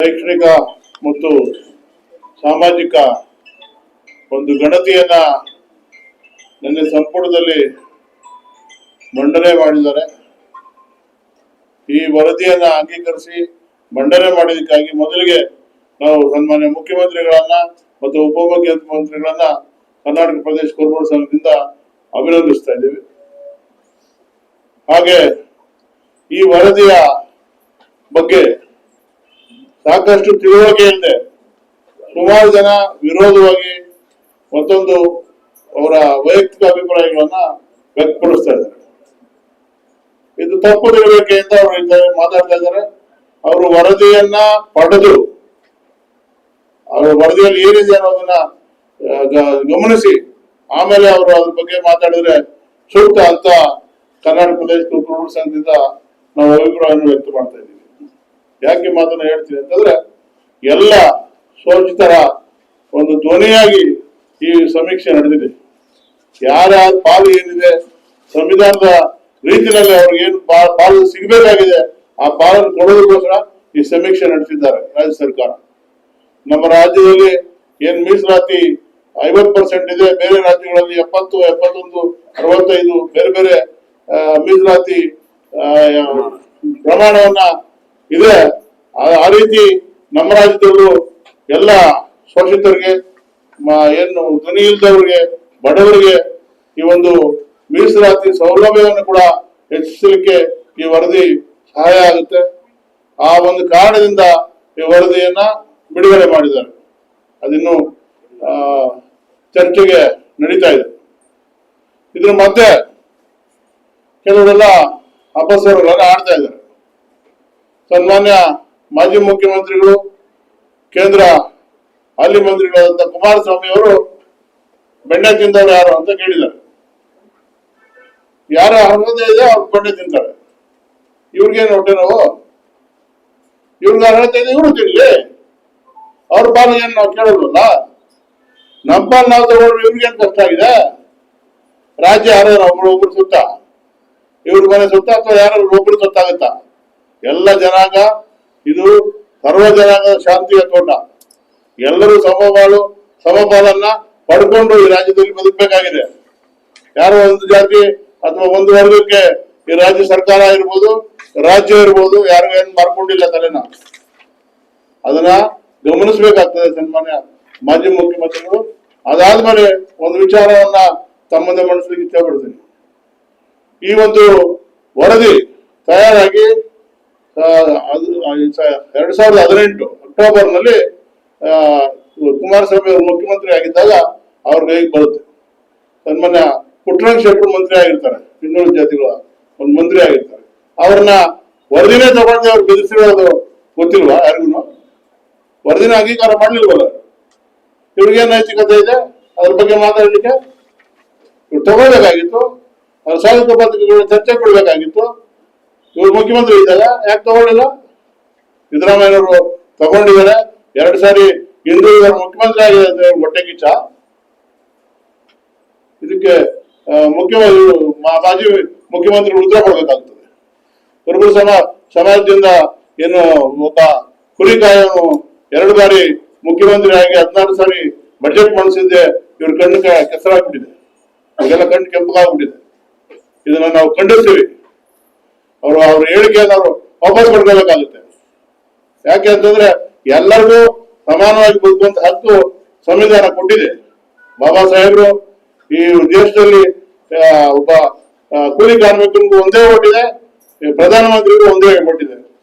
ಶೈಕ್ಷಣಿಕ ಮತ್ತು ಸಾಮಾಜಿಕ ಒಂದು ಗಣತಿಯನ್ನ ನಿನ್ನೆ ಸಂಪುಟದಲ್ಲಿ ಮಂಡನೆ ಮಾಡಿದ್ದಾರೆ. ಈ ವರದಿಯನ್ನ ಅಂಗೀಕರಿಸಿ ಮಂಡನೆ ಮಾಡಿದ್ದಕ್ಕಾಗಿ ಮೊದಲಿಗೆ ನಾವು ಸನ್ಮಾನ್ಯ ಮುಖ್ಯಮಂತ್ರಿಗಳನ್ನ ಮತ್ತು ಉಪಮುಖ್ಯಮಂತ್ರಿಗಳನ್ನ ಕರ್ನಾಟಕ ಪ್ರದೇಶ ಕುರುಬರ ಸಂಘದಿಂದ ಅಭಿನಂದಿಸ್ತಾ ಇದ್ದೀವಿ. ಹಾಗೆ ಈ ವರದಿಯ ಬಗ್ಗೆ ಸಾಕಷ್ಟು ತಿಳುವಳಿಕೆ ಇಲ್ಲದೆ ಸುಮಾರು ಜನ ವಿರೋಧವಾಗಿ ಮತ್ತೊಂದು ಅವರ ವೈಯಕ್ತಿಕ ಅಭಿಪ್ರಾಯಗಳನ್ನ ವ್ಯಕ್ತಪಡಿಸ್ತಾ ಇದ್ದಾರೆ. ಇದು ತಪ್ಪು ತಿಳುವಳಿಕೆಯಿಂದ ಅವರು ಮಾತಾಡ್ತಾ ಇದ್ದಾರೆ. ಅವರು ವರದಿಯನ್ನ ಪಡೆದು ಅವರ ವರದಿಯಲ್ಲಿ ಏನಿದೆ ಅನ್ನೋದನ್ನ ಗಮನಿಸಿ ಆಮೇಲೆ ಅವರು ಅದ್ರ ಬಗ್ಗೆ ಮಾತಾಡಿದ್ರೆ ಸೂಕ್ತ ಅಂತ ಕರ್ನಾಟಕ ಪ್ರದೇಶ ಕುರುಬರ ಸಂಘದಿಂದ ನಾವು ಅಭಿಪ್ರಾಯವನ್ನು ವ್ಯಕ್ತ ಮಾಡ್ತಾ ಇದ್ದೀವಿ. ಯಾಕೆ ಮಾತನ್ನ ಹೇಳ್ತೀವಿ ಅಂತಂದ್ರೆ ಎಲ್ಲ ಶೋಷಿತರ ಒಂದು ಧ್ವನಿಯಾಗಿ ಈ ಸಮೀಕ್ಷೆ ನಡೆದಿದೆ. ಯಾರ್ಯಾರ ಪಾಲು ಏನಿದೆ ಸಂವಿಧಾನದ ರೀತಿಯಲ್ಲಿ ಅವ್ರಿಗೆ ಏನು ಪಾಲು ಸಿಗಬೇಕಾಗಿದೆ ಆ ಪಾಲನ್ನು ಕೊಡೋದಕ್ಕೋಸ್ಕರ ಈ ಸಮೀಕ್ಷೆ ನಡೆಸಿದ್ದಾರೆ ರಾಜ್ಯ ಸರ್ಕಾರ. ನಮ್ಮ ರಾಜ್ಯದಲ್ಲಿ ಏನ್ ಮೀಸಲಾತಿ 50% ಇದೆ, ಬೇರೆ ರಾಜ್ಯಗಳಲ್ಲಿ 70, 71, 65 ಬೇರೆ ಬೇರೆ ಮೀಸಲಾತಿ ಪ್ರಮಾಣವನ್ನ ಇದೆ. ಆ ರೀತಿ ನಮ್ಮ ರಾಜ್ಯದಲ್ಲೂ ಎಲ್ಲ ಶೋಷಿತರಿಗೆ ಏನು ಧ್ವನಿ ಇಲ್ಲದವರಿಗೆ ಬಡವರಿಗೆ ಈ ಒಂದು ಮೀಸಲಾತಿ ಸೌಲಭ್ಯವನ್ನು ಕೂಡ ಹೆಚ್ಚಿಸಲಿಕ್ಕೆ ಈ ವರದಿ ಸಹಾಯ ಆಗುತ್ತೆ. ಆ ಒಂದು ಕಾರಣದಿಂದ ಈ ವರದಿಯನ್ನ ಬಿಡುಗಡೆ ಮಾಡಿದ್ದಾರೆ. ಅದಿನ್ನು ಚರ್ಚೆಗೆ ನಡೀತಾ ಇದೆ. ಇದ್ರ ಮಧ್ಯೆ ಕೆಲವರೆಲ್ಲ ಅಪಸ್ವರಗಳನ್ನ ಆಡ್ತಾ ಇದ್ದಾರೆ. ಸನ್ಮಾನ್ಯ ಮಾಜಿ ಮುಖ್ಯಮಂತ್ರಿಗಳು, ಕೇಂದ್ರ ಹಾಲಿ ಮಂತ್ರಿಗಳಾದಂತ ಕುಮಾರಸ್ವಾಮಿ ಅವರು ಬೆಣ್ಣೆ ತಿಂದವರು ಯಾರು ಅಂತ ಕೇಳಿದ್ದಾರೆ. ಯಾರ ಅರ್ಹತೆ ಇದೆ ಅವ್ರು ಬೆಣ್ಣೆ ತಿಂತಾರೆ. ಇವ್ರಿಗೇನು ಹೊಟ್ಟೆ ನೋವು? ಇವ್ರಿಗೆ ಅರ್ಹತೆ ಇದೆ, ಇವರು ತಿನ್ಲಿ. ಅವ್ರ ಪಾಲಿಗೆ ನಾವು ಕೇಳೋದಲ್ಲ. ನಮ್ಮ ಪಾಲ್ ನಾವು ತಗೊಂಡ್ರೆ ಇವ್ರಿಗೇನು ಕಷ್ಟ ಆಗಿದೆ? ರಾಜ್ಯ ಯಾರು ಒಬ್ರು ಸುತ್ತ, ಇವ್ರ ಮನೆ ಸುತ್ತ ಅಥವಾ ಯಾರು ಒಬ್ರು ಸುತ್ತಾಗುತ್ತಾ? ಎಲ್ಲ ಜನಾಂಗ, ಇದು ಸರ್ವ ಜನಾಂಗದ ಶಾಂತಿಯ ತೋಟ. ಎಲ್ಲರೂ ಸಮಪಾಲನ್ನ ಪಡ್ಕೊಂಡು ಈ ರಾಜ್ಯದಲ್ಲಿ ಬದುಕಬೇಕಾಗಿದೆ. ಯಾರೋ ಒಂದು ಜಾತಿ ಅಥವಾ ಒಂದು ವರ್ಗಕ್ಕೆ ಈ ರಾಜ್ಯ ಸರ್ಕಾರ ಇರ್ಬೋದು, ರಾಜ್ಯ ಇರ್ಬೋದು, ಯಾರು ಏನು ಮಾಡ್ಕೊಂಡಿಲ್ಲ ತಲೆನ. ಅದನ್ನ ಗಮನಿಸಬೇಕಾಗ್ತದೆ ಸನ್ಮಾನ್ಯ ಮಾಜಿ ಮುಖ್ಯಮಂತ್ರಿಗಳು. ಅದಾದ್ಮೇಲೆ ಒಂದು ವಿಚಾರವನ್ನ ತಮ್ಮದೇ ಮನಸ್ಸಿಗೆ ಇಚ್ಛೆ ಪಡ್ತೀನಿ. ಈ ಒಂದು ವರದಿ ತಯಾರಾಗಿ 2018 ಅಕ್ಟೋಬರ್ನಲ್ಲಿ ಕುಮಾರಸ್ವಾಮಿ ಅವರು ಮುಖ್ಯಮಂತ್ರಿ ಆಗಿದ್ದಾಗ ಅವ್ರ ಕೈಗೆ ಬರುತ್ತೆ. ಸನ್ಮಾನ್ಯ ಪುಟ್ಟರಂಗ ಶೆಟ್ಟರು ಮಂತ್ರಿ ಆಗಿರ್ತಾರೆ, ಇನ್ನೂರು ಜಾತಿಗಳ ಒಂದು ಮಂತ್ರಿ ಆಗಿರ್ತಾರೆ. ಅವ್ರನ್ನ ವರದಿನೇ ತಗೊಂಡು ಅವ್ರು ಬೆದರಿಸಿರೋದು ಗೊತ್ತಿಲ್ವಾ ಯಾರಿಗೂ? ವರದಿನ ಅಂಗೀಕಾರ ಮಾಡ್ಲಿಲ್ವಲ್ಲ. ಇವ್ರಿಗೇನ್ ನೈತಿಕತೆ ಇದೆ ಅದ್ರ ಬಗ್ಗೆ ಮಾತಾಡ್ಲಿಕ್ಕೆ? ಇವ್ರು ತಗೋಬೇಕಾಗಿತ್ತು, ಅವ್ರ ಸಾಧಕ ಪತ್ರಿಕೆಗಳ ಚರ್ಚೆ ಕೊಡ್ಬೇಕಾಗಿತ್ತು. ಇವ್ರು ಮುಖ್ಯಮಂತ್ರಿ ಇದ್ದಾಗ ಯಾಕೆ ತಗೊಳ್ಳಿಲ್ಲ? ಸಿದ್ದರಾಮಯ್ಯನವರು ತಗೊಂಡಿದ್ದಾರೆ. 2 ಸಾರಿ ಹಿಂದುಳಿದ ಮುಖ್ಯಮಂತ್ರಿ ಆಗಿದ್ದಾರೆ. ಹೊಟ್ಟೆ ಕಿಚ್ಚ. ಇದಕ್ಕೆ ಮಾಜಿ ಮುಖ್ಯಮಂತ್ರಿಗಳು ಉತ್ತರ ಕೊಡ್ಬೇಕಾಗ್ತದೆ. ಕುರುಬರ ಸಮಾಜದಿಂದ ಏನು ಒಬ್ಬ ಕುರಿಕಾಯನು 2 ಬಾರಿ ಮುಖ್ಯಮಂತ್ರಿ ಆಗಿ 16 ಸಾರಿ ಬಜೆಟ್ ಮಂಡಿಸಿದ್ದೆ ಇವ್ರ ಕಣ್ಣು ಕೆಸರಾಗ್ಬಿಟ್ಟಿದೆ. ಇವಾಗೆಲ್ಲ ಕಣ್ಣು ಕೆಂಪಗಾಗ್ಬಿಟ್ಟಿದೆ. ಇದನ್ನ ನಾವು ಖಂಡಿಸ್ತೀವಿ. ಅವ್ರ ಹೇಳಿಕೆಯನ್ನು ಅವರು ವಾಪಸ್ ಪಡ್ಕೋಬೇಕಾಗುತ್ತೆ. ಯಾಕೆ ಅಂತಂದ್ರೆ ಎಲ್ಲರಿಗೂ ಸಮಾನವಾಗಿ ಬದುಕುವಂತ ಹಕ್ಕು ಸಂವಿಧಾನ ಕೊಟ್ಟಿದೆ. ಬಾಬಾ ಸಾಹೇಬರು ಈ ದೇಶದಲ್ಲಿ ಒಬ್ಬ ಕೂಲಿ ಕಾರ್ಮಿಕರಿಗೂ ಒಂದೇ ಕೊಟ್ಟಿದೆ, ಪ್ರಧಾನಮಂತ್ರಿಗೂ ಒಂದೇ ಕೊಟ್ಟಿದೆ.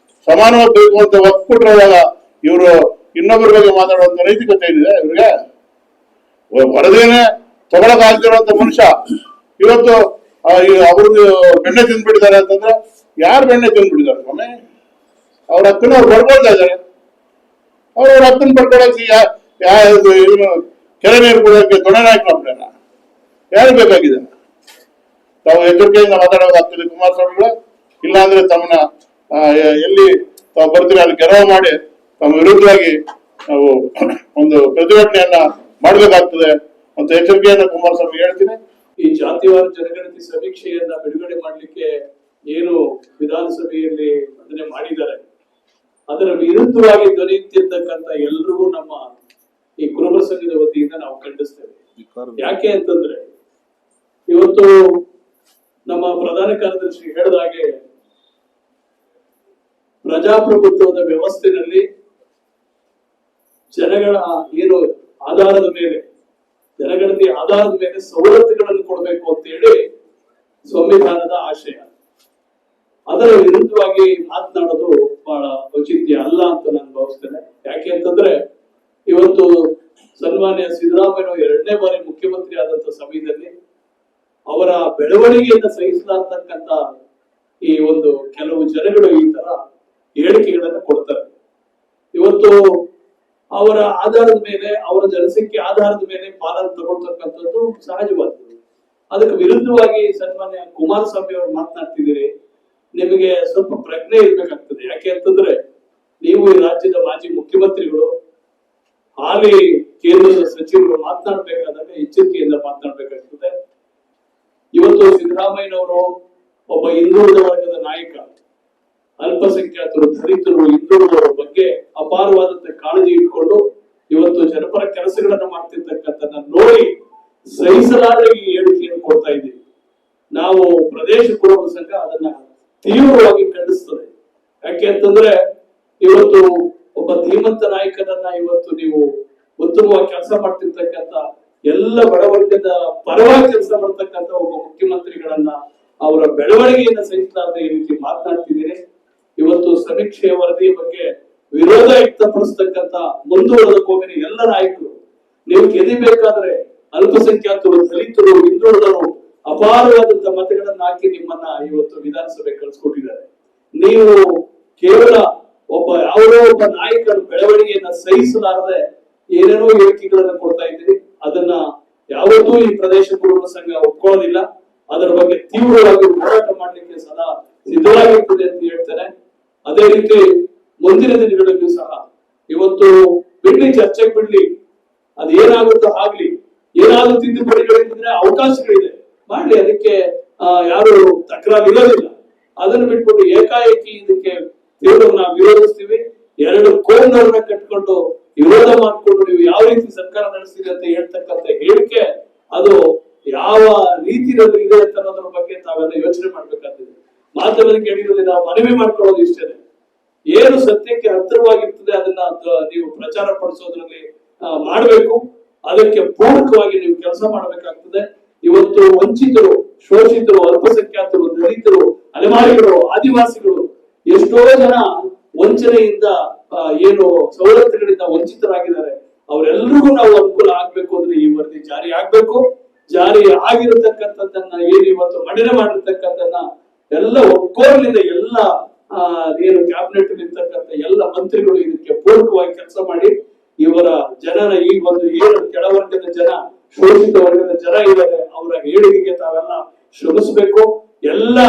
ಸಮಾನವಾಗಿ ಬದುಕುವಂತ ಹಕ್ಕು ಕೊಟ್ಟಿರುವಾಗ ಇವರು ಇನ್ನೊಬ್ಬರ ಬಗ್ಗೆ ಮಾತಾಡುವಂತ ನೈತಿಕತೆ ಏನಿದೆ ಇವ್ರಿಗೆ? ವರದಿನೇ ತಗೊಳಕ್ ಆಗ್ತಿರುವಂತ ಮನುಷ್ಯ ಇವತ್ತು ಅವ್ರಿಗೆ ಬೆಣ್ಣೆ ತಿಂದ್ಬಿಟ್ಟಿದ್ದಾರೆ ಅಂತಂದ್ರೆ ಯಾರು ಬೆಣ್ಣೆ ತಿಂದ್ಬಿಟ್ಟಿದ್ದಾರೆ ಸ್ವಾಮಿ? ಅವ್ರ ಹಕ್ಕನ್ನು ಅವ್ರು ಪಡ್ಕೊಳ್ತಾ ಇದ್ದಾರೆ. ಅವ್ರ ಹಕ್ಕನ್ನು ಪಡ್ಕೊಳಕ್ಕೆ ಕೆರೆ ನೀರು ಕೊಡೋಕೆ ದೊಣ್ಣೆ ನಾಯಕನ ಯಾರು ಬೇಕಾಗಿದೆ? ತಾವು ಎಚ್ಚರಿಕೆಯಿಂದ ಮಾತಾಡೋದಾಗ್ತದೆ ಕುಮಾರಸ್ವಾಮಿಗಳು. ಇಲ್ಲಾಂದ್ರೆ ತಮ್ಮನ್ನ ಎಲ್ಲಿ ತಾವು ಬರ್ತೀರಿ ಅಲ್ಲಿ ಗೆರವು ಮಾಡಿ ತಮ್ಮ ವಿರುದ್ಧವಾಗಿ ನಾವು ಒಂದು ಪ್ರತಿಭಟನೆಯನ್ನ ಮಾಡಬೇಕಾಗ್ತದೆ ಅಂತ ಎಚ್ಚರಿಕೆಯನ್ನ ಕುಮಾರಸ್ವಾಮಿ ಹೇಳ್ತೀನಿ. ಈ ಜಾತಿವಾರ ಜನಗಣತಿ ಸಮೀಕ್ಷೆಯನ್ನ ಬಿಡುಗಡೆ ಮಾಡ್ಲಿಕ್ಕೆ ಏನು ವಿಧಾನಸಭೆಯಲ್ಲಿ ಅದನ್ನೇ ಮಾಡಿದ್ದಾರೆ, ಅದರ ವಿರುದ್ಧವಾಗಿ ಧ್ವನಿಯುತ್ತಿರ್ತಕ್ಕಂಥ ಎಲ್ರಿಗೂ ನಮ್ಮ ಈ ಕುರುಬ ಸಂಘದ ವತಿಯಿಂದ ನಾವು ಖಂಡಿಸ್ತೇವೆ. ಯಾಕೆ ಅಂತಂದ್ರೆ ಇವತ್ತು ನಮ್ಮ ಪ್ರಧಾನ ಕಾರ್ಯದರ್ಶಿ ಹೇಳಿದಾಗೆ ಪ್ರಜಾಪ್ರಭುತ್ವದ ವ್ಯವಸ್ಥೆಯಲ್ಲಿ ಜನಗಳ ಏನು ಆಧಾರದ ಮೇಲೆ ಜನಗಣತಿ ಆಧಾರದ ಮೇಲೆ ಸವಲತ್ತುಗಳನ್ನು ಕೊಡಬೇಕು ಅಂತ ಹೇಳಿ ಸಂವಿಧಾನದ ಆಶಯ. ಅದರ ವಿರುದ್ಧವಾಗಿ ಮಾತನಾಡೋದು ಬಹಳ ಔಚಿತ್ಯ ಅಲ್ಲ ಅಂತ ನಾನು ಭಾವಿಸ್ತೇನೆ. ಯಾಕೆ ಅಂತಂದ್ರೆ ಇವತ್ತು ಸನ್ಮಾನ್ಯ ಸಿದ್ದರಾಮಯ್ಯ 2ನೇ ಬಾರಿ ಮುಖ್ಯಮಂತ್ರಿ ಆದಂತ ಸಮಯದಲ್ಲಿ ಅವರ ಬೆಳವಣಿಗೆಯನ್ನು ಸಹಿಸಲಾರ್ತಕ್ಕಂತ ಈ ಒಂದು ಕೆಲವು ಜನಗಳು ಈ ತರ ಹೇಳಿಕೆಗಳನ್ನ ಕೊಡ್ತಾರೆ. ಇವತ್ತು ಅವರ ಆಧಾರದ ಮೇಲೆ ಅವರ ಜನಸಂಖ್ಯೆ ಆಧಾರದ ಮೇಲೆ ಪಾಲನೆ ತಗೊಳ್ತಕ್ಕಂಥದ್ದು ಸಹಜವಾದದ್ದು. ಅದಕ್ಕೆ ವಿರುದ್ಧವಾಗಿ ಸನ್ಮಾನ್ಯ ಕುಮಾರಸ್ವಾಮಿ ಅವರು ಮಾತನಾಡ್ತಿದ್ದೀರಿ. ನಿಮಗೆ ಸ್ವಲ್ಪ ಪ್ರಜ್ಞೆ ಇರ್ಬೇಕಾಗ್ತದೆ. ಯಾಕೆ ಅಂತಂದ್ರೆ ನೀವು ಈ ರಾಜ್ಯದ ಮಾಜಿ ಮುಖ್ಯಮಂತ್ರಿಗಳು, ಹಾಲಿ ಕೇಂದ್ರದ ಸಚಿವರು ಮಾತನಾಡ್ಬೇಕಾದಾಗ ಎಚ್ಚರಿಕೆಯಿಂದ ಮಾತನಾಡ್ಬೇಕಾಗ್ತದೆ. ಇವತ್ತು ಸಿದ್ದರಾಮಯ್ಯನವರು ಒಬ್ಬ ಹಿಂದುಳಿದ ವರ್ಗದ ನಾಯಕ, ಅಲ್ಪಸಂಖ್ಯಾತರು, ದಲಿತರು, ಹಿಂದುಳಿದವರ ಬಗ್ಗೆ ಅಪಾರವಾದಂತ ಕಾಳಜಿ ಇಟ್ಕೊಂಡು ಇವತ್ತು ಜನಪರ ಕೆಲಸಗಳನ್ನ ಮಾಡ್ತಿರ್ತಕ್ಕಂಥ ನೋಡಿ ಸಹಿಸಲಾದ ಈ ಹೇಳಿಕೆಯನ್ನು ಕೊಡ್ತಾ ಇದ್ದೀವಿ. ನಾವು ಪ್ರದೇಶ ಕುರುಬ ಸಂಘ ಅದನ್ನ ತೀವ್ರವಾಗಿ ಖಂಡಿಸ್ತದೆ. ಯಾಕೆ ಅಂತಂದ್ರೆ ಇವತ್ತು ಒಬ್ಬ ಧೀಮಂತ ನಾಯಕನನ್ನ ಇವತ್ತು ನೀವು ಉತ್ತಮವಾಗಿ ಕೆಲಸ ಮಾಡ್ತಿರ್ತಕ್ಕಂಥ ಎಲ್ಲ ಬಡವರ್ಗದ ಪರವಾಗಿ ಕೆಲಸ ಮಾಡ್ತಕ್ಕಂಥ ಒಬ್ಬ ಮುಖ್ಯಮಂತ್ರಿಗಳನ್ನ ಅವರ ಬೆಳವಣಿಗೆಯನ್ನ ಸಹಿಸಲಾರದೆ ಈ ರೀತಿ ಮಾತನಾಡ್ತಿದ್ದೀರಿ. ಇವತ್ತು ಸಮೀಕ್ಷೆಯ ವರದಿಯ ಬಗ್ಗೆ ವಿರೋಧ ವ್ಯಕ್ತಪಡಿಸ್ತಕ್ಕಂಥ ಮುಂದುವರೆದಕ್ಕೆ ಹೋಗಿ ಎಲ್ಲ ನಾಯಕರು ನೀವು ಗೆದಿಬೇಕಾದ್ರೆ ಅಲ್ಪಸಂಖ್ಯಾತರು, ದಲಿತರು, ಹಿಂದುಳಿದವರು ಅಪಾರವಾದಂತ ಮತಗಳನ್ನ ಹಾಕಿ ನಿಮ್ಮನ್ನ ಇವತ್ತು ವಿಧಾನಸಭೆ ಕಳಿಸ್ಕೊಟ್ಟಿದ್ದಾರೆ. ನೀವು ಕೇವಲ ಯಾವುದೋ ಒಬ್ಬ ನಾಯಕರ ಬೆಳವಣಿಗೆಯನ್ನ ಸಹಿಸಲಾರದೆ ಏನೇನೋ ಹೇಳಿಕೆಗಳನ್ನ ಕೊಡ್ತಾ ಇದ್ದೀರಿ. ಅದನ್ನ ಯಾವತ್ತೂ ಈ ಪ್ರದೇಶ ಕುರುಬ ಸಂಘ ಒಪ್ಕೊಳ್ಳೋದಿಲ್ಲ. ಅದರ ಬಗ್ಗೆ ತೀವ್ರವಾಗಿ ಹೋರಾಟ ಮಾಡ್ಲಿಕ್ಕೆ ಸದಾ ಸಿದ್ಧವಾಗಿರ್ತದೆ ಅಂತ ಹೇಳ್ತೇನೆ. ಅದೇ ರೀತಿ ಮುಂದಿನ ದಿನಗಳಲ್ಲೂ ಸಹ ಇವತ್ತು ಬಿಡ್ಲಿ, ಚರ್ಚೆಗೆ ಬಿಡ್ಲಿ, ಅದೇನಾಗುತ್ತೋ ಆಗ್ಲಿ. ಏನಾದ್ರೂ ತಿದ್ದುಪಡಿಗಳಿದ್ರೆ ಅವಕಾಶಗಳಿದೆ, ಮಾಡ್ಲಿ. ಅದಕ್ಕೆ ಯಾರು ತಕರಾರು ಇರೋದಿಲ್ಲ. ಅದನ್ನು ಬಿಟ್ಬಿಟ್ಟು ಏಕಾಏಕಿ ಇದಕ್ಕೆ ತೀವ್ರ ನಾವು ವಿರೋಧಿಸ್ತೀವಿ. 2 ಕೋನರನ್ನ ಕಟ್ಕೊಂಡು ವಿರೋಧ ಮಾಡ್ಕೊಂಡು ನೀವು ಯಾವ ರೀತಿ ಸರ್ಕಾರ ನಡೆಸ್ತೀರಿ ಅಂತ ಹೇಳ್ತಕ್ಕಂಥ ಹೇಳಿಕೆ ಅದು ಯಾವ ರೀತಿಯಲ್ಲಿ ಇದೆ ಅಂತ ಅನ್ನೋದ್ರ ಬಗ್ಗೆ ತಾವೆಲ್ಲ ಯೋಚನೆ ಮಾಡ್ಬೇಕಾಗ್ತದೆ. ಮಾಧ್ಯಮದಲ್ಲಿ ಕೇಳಿರೋದು ನಾವು ಮನವಿ ಮಾಡ್ಕೊಳ್ಳೋದು ಇಷ್ಟೇ. ಏನು ಸತ್ಯಕ್ಕೆ ಹತ್ತಿರವಾಗಿರ್ತದೆ ಅದನ್ನ ನೀವು ಪ್ರಚಾರ ಪಡಿಸೋದ್ರಲ್ಲಿ ಮಾಡ್ಬೇಕು. ಅದಕ್ಕೆ ಪೂರಕವಾಗಿ ನೀವು ಕೆಲಸ ಮಾಡ್ಬೇಕಾಗ್ತದೆ. ಇವತ್ತು ವಂಚಿತರು, ಶೋಷಿತರು, ಅಲ್ಪಸಂಖ್ಯಾತರು, ದಲಿತರು, ಅಲೆಮಾರಿಗಳು, ಆದಿವಾಸಿಗಳು ಎಷ್ಟೋ ಜನ ವಂಚನೆಯಿಂದ ಏನು ಸವಲತ್ತುಗಳಿಂದ ವಂಚಿತರಾಗಿದ್ದಾರೆ. ಅವರೆಲ್ಲರಿಗೂ ನಾವು ಅನುಕೂಲ ಆಗ್ಬೇಕು ಅಂದ್ರೆ ಈ ವರದಿ ಜಾರಿ ಆಗ್ಬೇಕು. ಜಾರಿ ಆಗಿರತಕ್ಕಂಥದ್ದನ್ನ ಏನು ಇವತ್ತು ಮಂಡನೆ ಮಾಡಿರ್ತಕ್ಕಂಥದ್ದನ್ನ ಎಲ್ಲ ಒಕ್ಕೋಲಿಂದ ಎಲ್ಲ ಏನು ಕ್ಯಾಬಿನೆಟ್ ಇರ್ತಕ್ಕಂಥ ಎಲ್ಲ ಮಂತ್ರಿಗಳು ಇದಕ್ಕೆ ಪೂರಕವಾಗಿ ಕೆಲಸ ಮಾಡಿ ಇವರ ಜನರ ಈ ಒಂದು ಏನು ಕೆಳವರ್ಗದ ಜನ, ಶೋಷಿತ ವರ್ಗದ ಜನ ಇದ್ದಾರೆ, ಅವರ ಏಳಿಗೆಗೆ ತಾವೆಲ್ಲ ಶ್ರಮಿಸಬೇಕು. ಎಲ್ಲ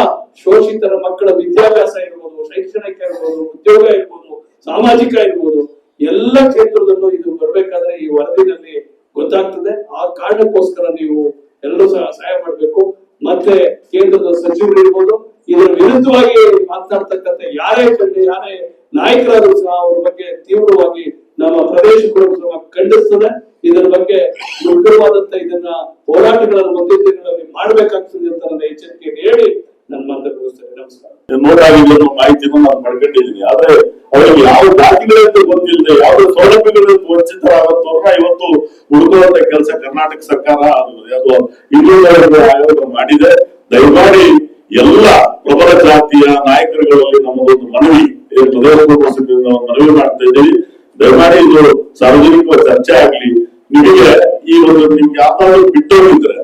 ಶೋಷಿತರ ಮಕ್ಕಳ ವಿದ್ಯಾಭ್ಯಾಸ ಇರ್ಬೋದು, ಶೈಕ್ಷಣಿಕ ಇರ್ಬೋದು, ಉದ್ಯೋಗ ಇರ್ಬೋದು, ಸಾಮಾಜಿಕ ಇರ್ಬೋದು, ಎಲ್ಲ ಕ್ಷೇತ್ರದಲ್ಲೂ ಇದು ಬರ್ಬೇಕಾದ್ರೆ ಈ ವರದಿನಲ್ಲಿ ಗೊತ್ತಾಗ್ತದೆ. ಆ ಕಾರಣಕ್ಕೋಸ್ಕರ ನೀವು ಎಲ್ಲರೂ ಸಹ ಸಹಾಯ ಮಾಡ್ಬೇಕು. ಮತ್ತೆ ಕೇಂದ್ರದ ಸಚಿವರು ಇರ್ಬೋದು, ಇದರ ವಿರುದ್ಧವಾಗಿ ಮಾತನಾಡ್ತಕ್ಕಂಥ ಯಾರೇ ನಾಯಕರಾದರೂ ಸಹ ಅವರ ಬಗ್ಗೆ ತೀವ್ರವಾಗಿ ನಮ್ಮ ಪ್ರದೇಶ ಖಂಡಿಸ್ತದೆ. ಇದರ ಬಗ್ಗೆ ದುರ್ಗವಾದಂತ ಇದನ್ನ ಹೋರಾಟಗಳನ್ನು ಮುಂದಿನ ದಿನಗಳಲ್ಲಿ ಮಾಡ್ಬೇಕಾಗ್ತದೆ ಅಂತ ನನ್ನ ಎಚ್ಚರಿಕೆಯನ್ನು ಹೇಳಿ ನನ್ನ ಮಾತನ್ನು ಮುಗಿಸ್ತೇನೆ. ನಮಸ್ಕಾರ. ನೋಡಾಗಿರೋ ಮಾಹಿತಿಯನ್ನು ನಾನು ಪಡ್ಕೊಂಡಿದ್ದೀನಿ. ಆದ್ರೆ ಅವರಿಗೆ ಯಾವ ಜಾತಿಗಳಂತ ಗೊತ್ತಿಲ್ಲದೆ ಯಾವ ಸೌಲಭ್ಯಗಳಿಂದ ವಂಚಿತರಾಗುತ್ತವ್ರನ್ನ ಇವತ್ತು ಹುಡುಕುವಂತ ಕೆಲಸ ಕರ್ನಾಟಕ ಸರ್ಕಾರ ಅದು ಇನ್ನೂರ ಆಯೋಗ ಮಾಡಿದೆ. ದಯಮಾಡಿ ಎಲ್ಲ ಪ್ರಬಲ ಜಾತಿಯ ನಾಯಕರುಗಳಲ್ಲಿ ನಮ್ಮದೊಂದು ಮನವಿ ಮನವಿ ಮಾಡ್ತಾ ಇದ್ದೀವಿ. ದಯಮಾಡಿ ಇದು ಸಾರ್ವಜನಿಕ ಚರ್ಚೆ ಆಗ್ಲಿ. ನಿಮಗೆ ಈ ಒಂದು ನಿಮ್ಗೆ ಯಾವ್ದಾದ್ರು ಬಿಟ್ಟೋಗಿದ್ರೆ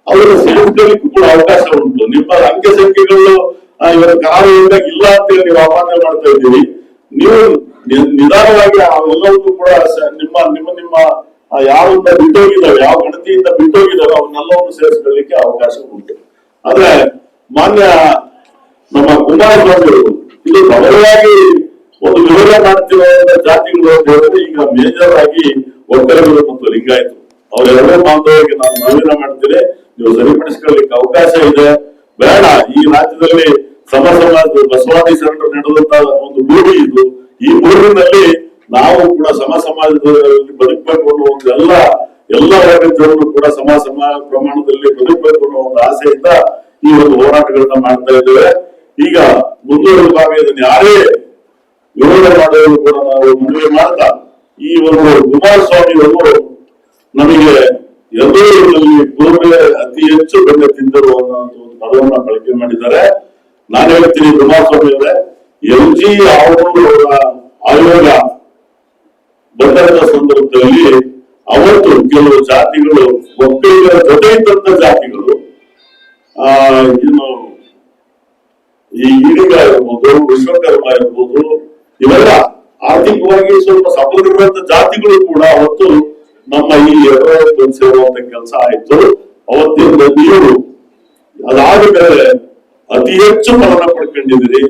ಅವರ ಸೇರಿಸಲಿಕ್ಕೂ ಕೂಡ ಅವಕಾಶ ಉಂಟು. ನಿಮ್ಮ ಅಂಕೆ ಸಂಖ್ಯೆಗಳು ಇವತ್ತು ಕರಾವಳಿಯಿಂದ ಇಲ್ಲ ಅಂತ ಹೇಳಿ ನೀವು ಆಪಾದನೆ ಮಾಡ್ತಾ ಇದ್ದೀವಿ. ನೀವು ನಿಧಾನವಾಗಿ ಅವೆಲ್ಲವನ್ನೂ ಕೂಡ ನಿಮ್ಮ ಯಾವಿಂದ ಬಿಟ್ಟೋಗಿದ್ದಾವೆ, ಯಾವ ಗಣತಿಯಿಂದ ಬಿಟ್ಟೋಗಿದ್ದಾವೆ ಅವನ್ನೆಲ್ಲವನ್ನು ಸೇರಿಸ್ಕೊಳ್ಳಿಕ್ಕೆ ಅವಕಾಶ ಉಂಟು. ಆದ್ರೆ ಮಾನ್ಯ ನಮ್ಮ ಕುಮಾರಸ್ವಾಮಿ ಇದು ಬದಲಾಗಿ ಒಂದು ವಿರೋಧ ಮಾಡ್ತಿರುವಂತ ಜಾತಿಗಳು ಅಂತ ಹೇಳಿದ್ರೆ ಈಗ ಮೇಜರ್ ಆಗಿ ಒಕ್ಕಲಿಗರು ಮತ್ತು ಲಿಂಗಾಯತರು ಅವರೆಲ್ಲರೂ ಬಾಂಧವರಿಗೆ ನಾನು ಮನವಿ ಮಾಡ್ತೀನಿ. ನೀವು ಸರಿಪಡಿಸ್ಕೊಳ್ಳಿಕ್ಕೆ ಅವಕಾಶ ಇದೆ. ಬೇಡ, ಈ ರಾಜ್ಯದಲ್ಲಿ ಸಮಾಜ ಬಸವಾದಿ ಶರಣರು ನಡೆದಂತ ಒಂದು ರೂಢಿ ಇದು. ಈ ಭೂಮಿನಲ್ಲಿ ನಾವು ಕೂಡ ಸಮಾಜದಲ್ಲಿ ಬದುಕಬೇಕು ಅನ್ನೋ ಒಂದು ಎಲ್ಲ ವರ್ಗದ ಜನರು ಕೂಡ ಸಮ ಪ್ರಮಾಣದಲ್ಲಿ ಬದುಕಬೇಕು ಅನ್ನೋ ಒಂದು ಆಸೆಯಿಂದ ಈ ಒಂದು ಹೋರಾಟಗಳನ್ನ ಮಾಡ್ತಾ ಇದ್ದೇವೆ. ಈಗ ಮುಂದುವರೆದ ಭಾಗ ಇದನ್ನು ಯಾರೇ ವಿರೋಧ ಮಾಡೋದು ಕೂಡ ನಾವು ಮನವಿ ಮಾಡ್ತಾ ಈ ಒಂದು ಕುಮಾರಸ್ವಾಮಿ ಅವರು ನಮಗೆ ಎಲ್ಲರಲ್ಲಿ ಪೂರ್ವೆ ಅತಿ ಹೆಚ್ಚು ಬೆಲೆ ತಿಂದರು ಅನ್ನೋ ಒಂದು ಪದವನ್ನ ಬಳಕೆ ಮಾಡಿದ್ದಾರೆ. ನಾನು ಹೇಳ್ತೀನಿ ಕುಮಾರಸ್ವಾಮಿ ಅವರೇ, LG ಅವರ ಆಯೋಗ ಬಂಧನದ ಸಂದರ್ಭದಲ್ಲಿ ಅವತ್ತು ಕೆಲವು ಜಾತಿಗಳು ಒಕ್ಕಲಿಗರ ಜೊತೆ ಇದ್ದಂತ ಜಾತಿಗಳು ಏನು ಈ ಈಡಿಗ ಇರ್ಬೋದು, ವಿಶ್ವಕರ್ಮ ಇರ್ಬೋದು, ಇವೆಲ್ಲ ಆರ್ಥಿಕವಾಗಿ ಸ್ವಲ್ಪ ಸಬಲರಿರುವಂತ ಜಾತಿಗಳು ಕೂಡ ಅವತ್ತು ನಮ್ಮ ಈ ಎರಡನೇ ಸೇರುವಂತ ಕೆಲಸ ಆಯ್ತು. ಅವತ್ತಿಂದ ನೀವು ಅದಾದ ಮೇಲೆ ಅತಿ ಹೆಚ್ಚು ಫಲನ ಪಡ್ಕೊಂಡಿದ್ದೀರಿ.